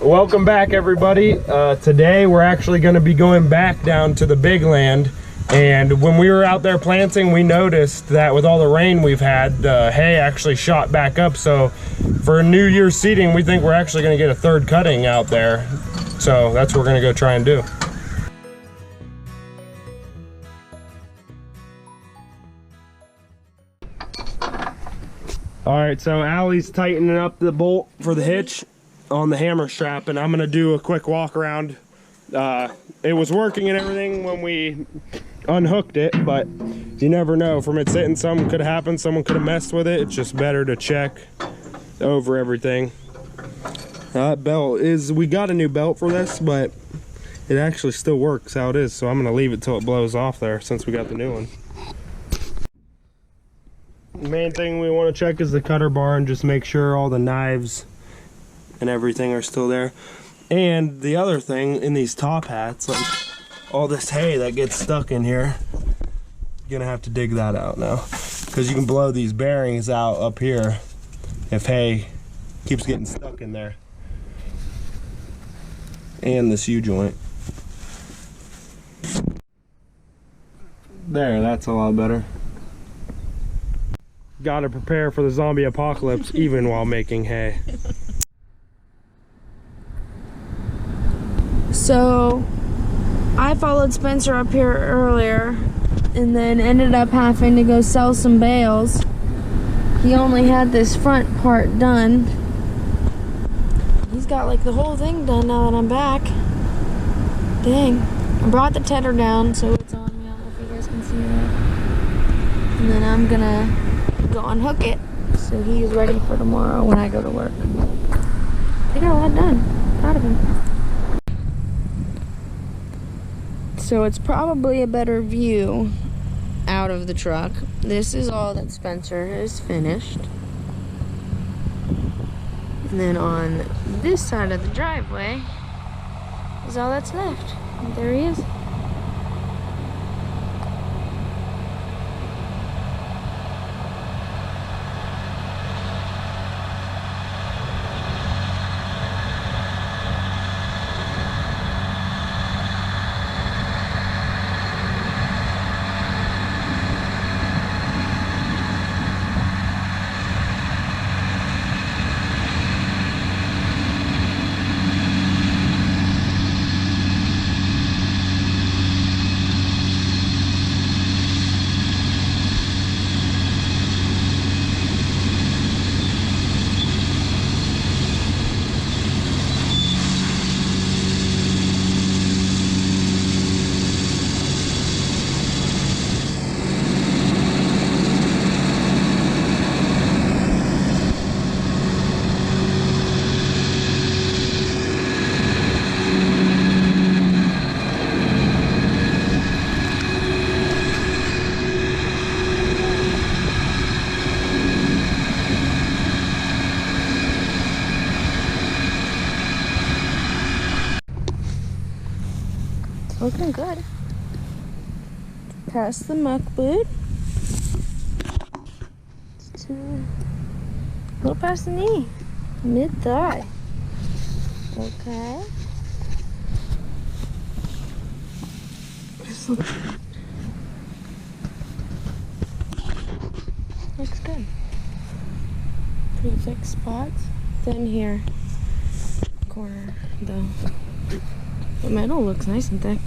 Welcome back, everybody. Today we're actually going to be going back down to the big land, and when we were out there planting, we noticed that with all the rain we've had, the hay actually shot back up. So for New Year's seeding, we think we're actually going to get a third cutting out there. So that's what we're going to go try and do. All right, so Allie's tightening up the bolt for the hitch on the hammer strap, and I'm gonna do a quick walk around. It was working and everything when we unhooked it, but you never know. From it sitting, something could have happened, someone could have messed with it. It's just better to check over everything. That belt is, we got a new belt for this, but it actually still works how it is, so I'm gonna leave it till it blows off there since we got the new one. The main thing we want to check is the cutter bar and just make sure all the knives and everything are still there. And the other thing in these top hats, like all this hay that gets stuck in here, you're gonna have to dig that out now, because you can blow these bearings out up here if hay keeps getting stuck in there. And this U-joint. There, that's a lot better. Gotta prepare for the zombie apocalypse even while making hay. So I followed Spencer up here earlier and then ended up having to go sell some bales. He only had this front part done. He's got like the whole thing done now that I'm back. Dang. I brought the tedder down so it's on me. I don't know if you guys can see that. And then I'm gonna go unhook it so he's ready for tomorrow when I go to work. He got a lot done. Proud of him. So it's probably a better view out of the truck. This is all that Spencer has finished. And then on this side of the driveway is all that's left. And there he is. Looking good. Past the muck boot. To go past the knee. Mid-thigh. Okay. Looks good. Pretty thick spots. Then here. Corner though. The metal looks nice and thick.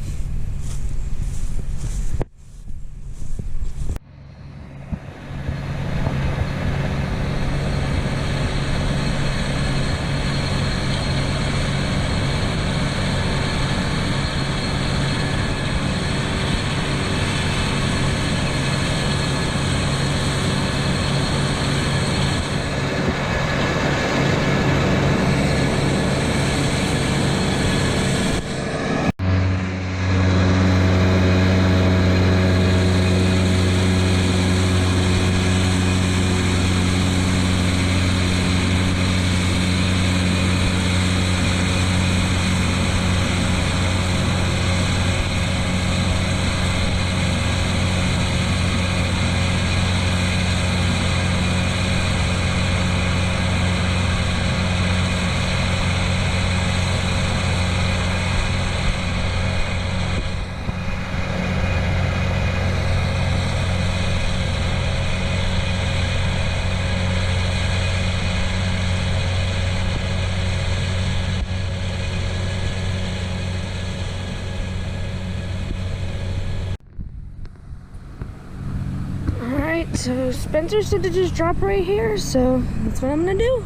So Spencer said to just drop right here, so that's what I'm gonna do.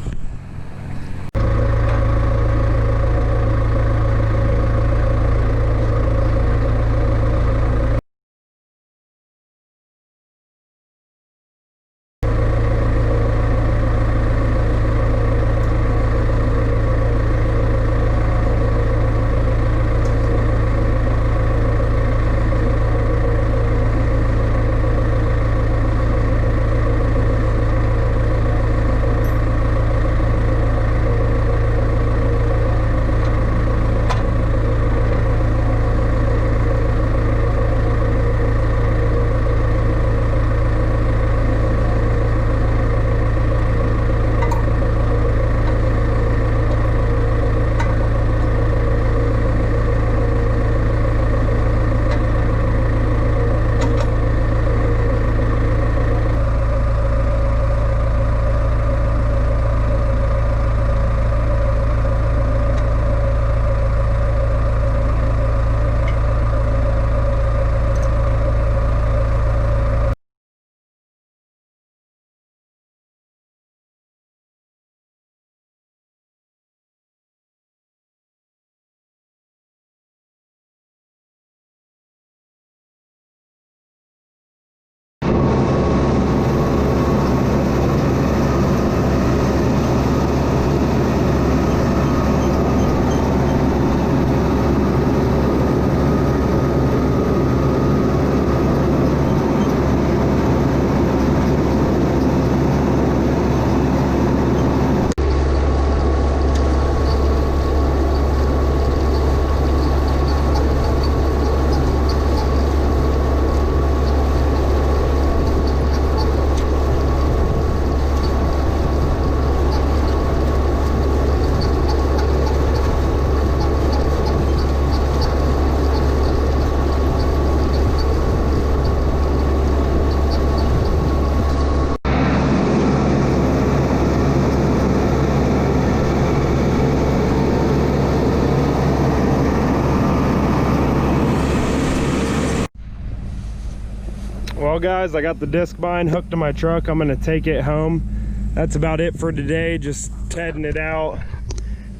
Well guys, I got the disc bind hooked to my truck. I'm gonna take it home. That's about it for today, just tedding it out.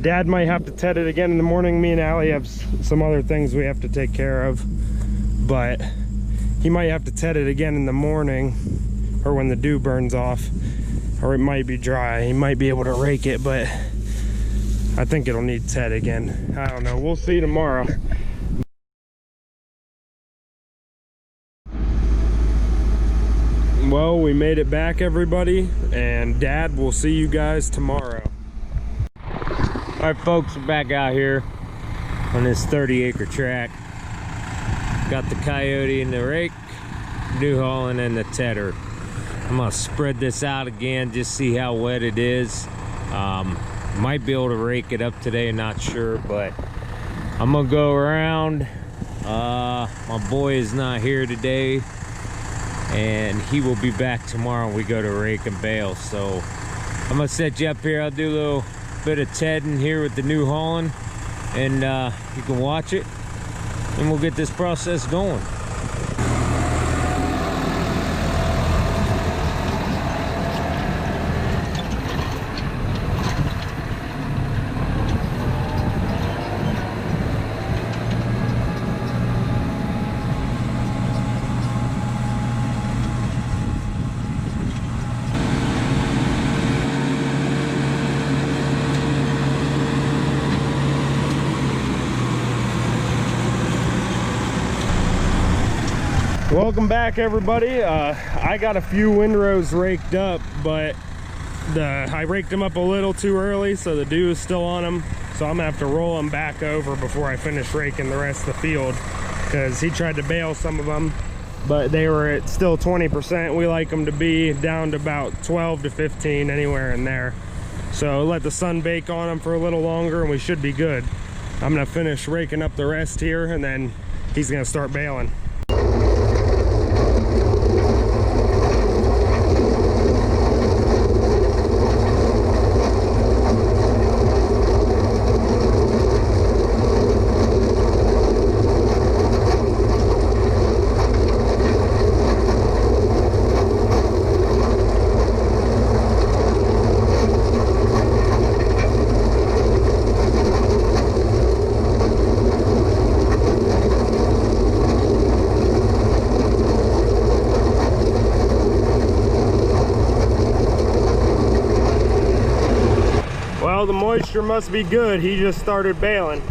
Dad might have to ted it again in the morning. Me and Allie have some other things we have to take care of, but he might have to ted it again in the morning or when the dew burns off, or it might be dry. He might be able to rake it, but I think it'll need ted again. I don't know, we'll see tomorrow. Well, we made it back, everybody, and Dad, we'll see you guys tomorrow. All right, folks, we're back out here on this 30-acre tract. Got the Coyote and the rake, New Holland and the tedder. I'm gonna spread this out again, just see how wet it is. Might be able to rake it up today, not sure, but I'm gonna go around. My boy is not here today, and he will be back tomorrow when we go to rake and bale. So I'm gonna set you up here. I'll do a little bit of tedding here with the New Holland, and you can watch it, and we'll get this process going. Welcome back, everybody. I got a few windrows raked up, but I raked them up a little too early, so the dew is still on them. So I'm gonna have to roll them back over before I finish raking the rest of the field, because he tried to bale some of them, but they were at still 20%. We like them to be down to about 12 to 15, anywhere in there. So let the sun bake on them for a little longer and we should be good. I'm gonna finish raking up the rest here, and then he's gonna start baling. pressure must be good. He just started baling.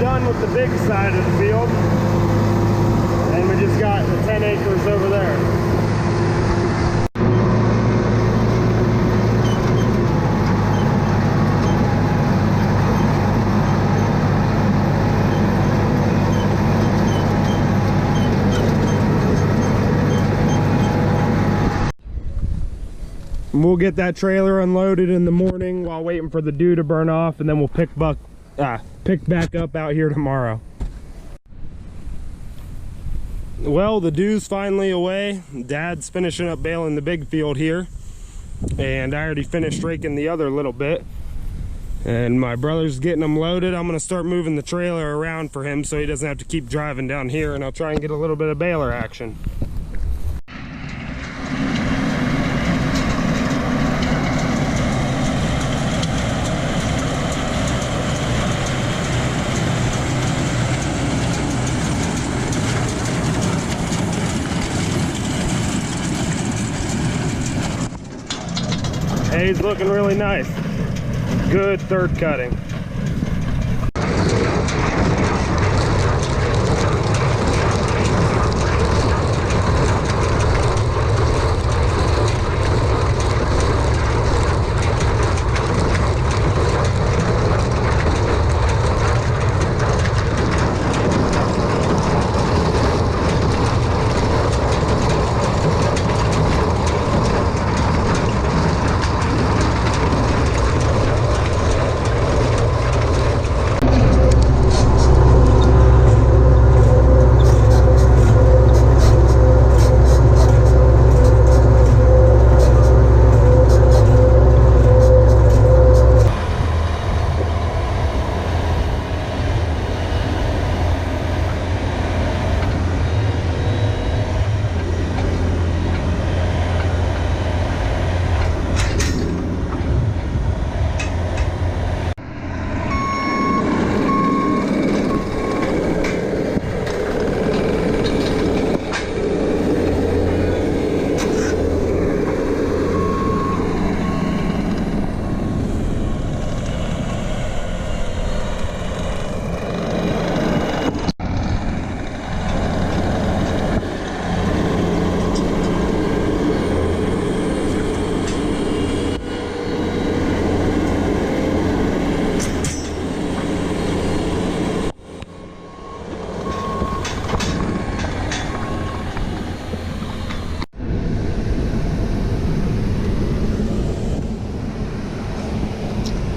Done with the big side of the field, and we just got the 10 acres over there. We'll get that trailer unloaded in the morning while waiting for the dew to burn off, and then we'll pick back up out here tomorrow. Well, the dew's finally away. Dad's finishing up baling the big field here, and I already finished raking the other little bit, and my brother's getting them loaded. I'm gonna start moving the trailer around for him so he doesn't have to keep driving down here, and I'll try and get a little bit of baler action. Hay's looking really nice. Good third cutting.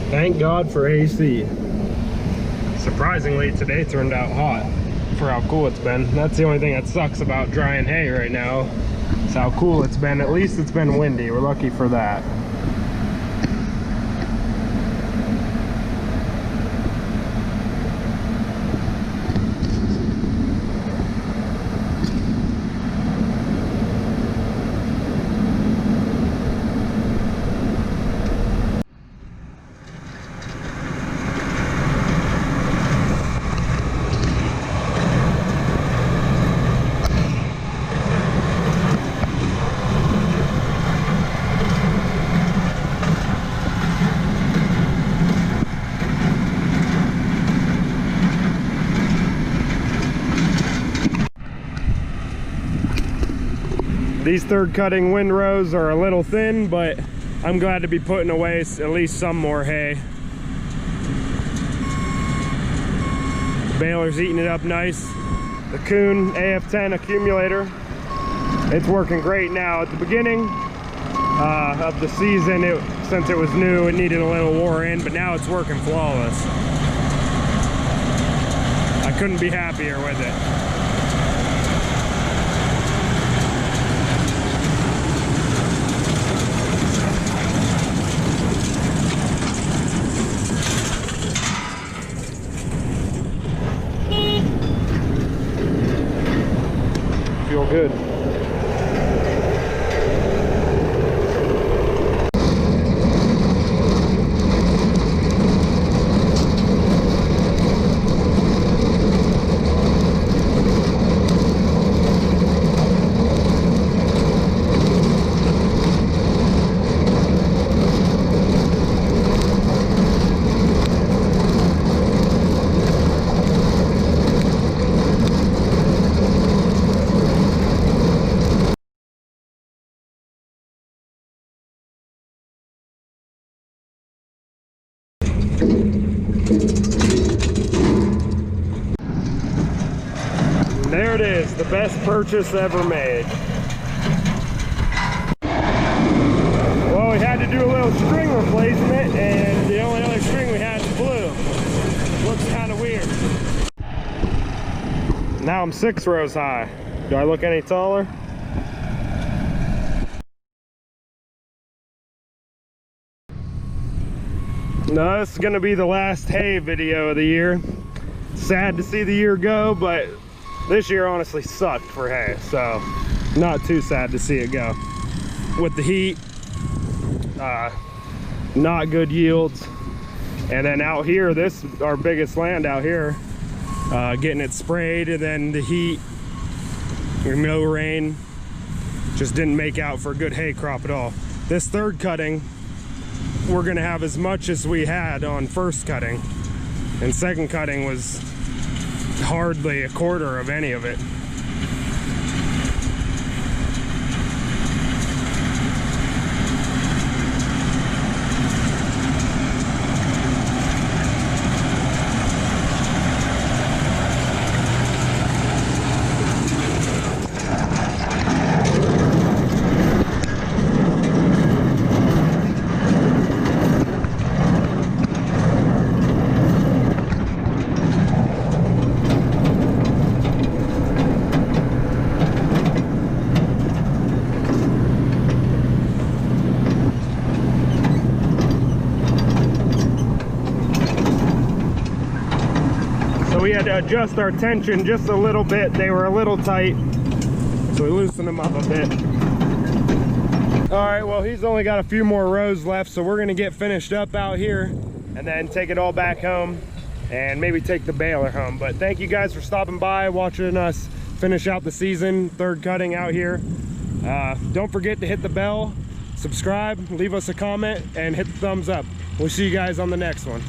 Thank God for AC. Surprisingly, today turned out hot for how cool it's been. That's the only thing that sucks about drying hay right now. Is how cool it's been. At least it's been windy. We're lucky for that. These third cutting windrows are a little thin, but I'm glad to be putting away at least some more hay. The baler's eating it up nice. The Kuhns AF10 accumulator, it's working great now. At the beginning of the season, it since it was new, it needed a little wore in, but now it's working flawless. I couldn't be happier with it. Feel good. There it is, the best purchase ever made. Well, we had to do a little string replacement, and the only other string we had is blue. Looks kind of weird. Now I'm 6 rows high. Do I look any taller? No, this is gonna be the last hay video of the year. Sad to see the year go, but this year honestly sucked for hay, so not too sad to see it go. With the heat, not good yields, and then out here, this is our biggest land out here, getting it sprayed, and then the heat, no rain, just didn't make out for a good hay crop at all. This third cutting, we're gonna have as much as we had on first cutting, and second cutting was hardly a quarter of any of it. We had to adjust our tension just a little bit. They were a little tight, so we loosened them up a bit. All right, well, he's only got a few more rows left, so we're gonna get finished up out here and then take it all back home and maybe take the baler home. But thank you guys for stopping by, watching us finish out the season, third cutting out here. Don't forget to hit the bell, subscribe, leave us a comment, and hit the thumbs up. We'll see you guys on the next one.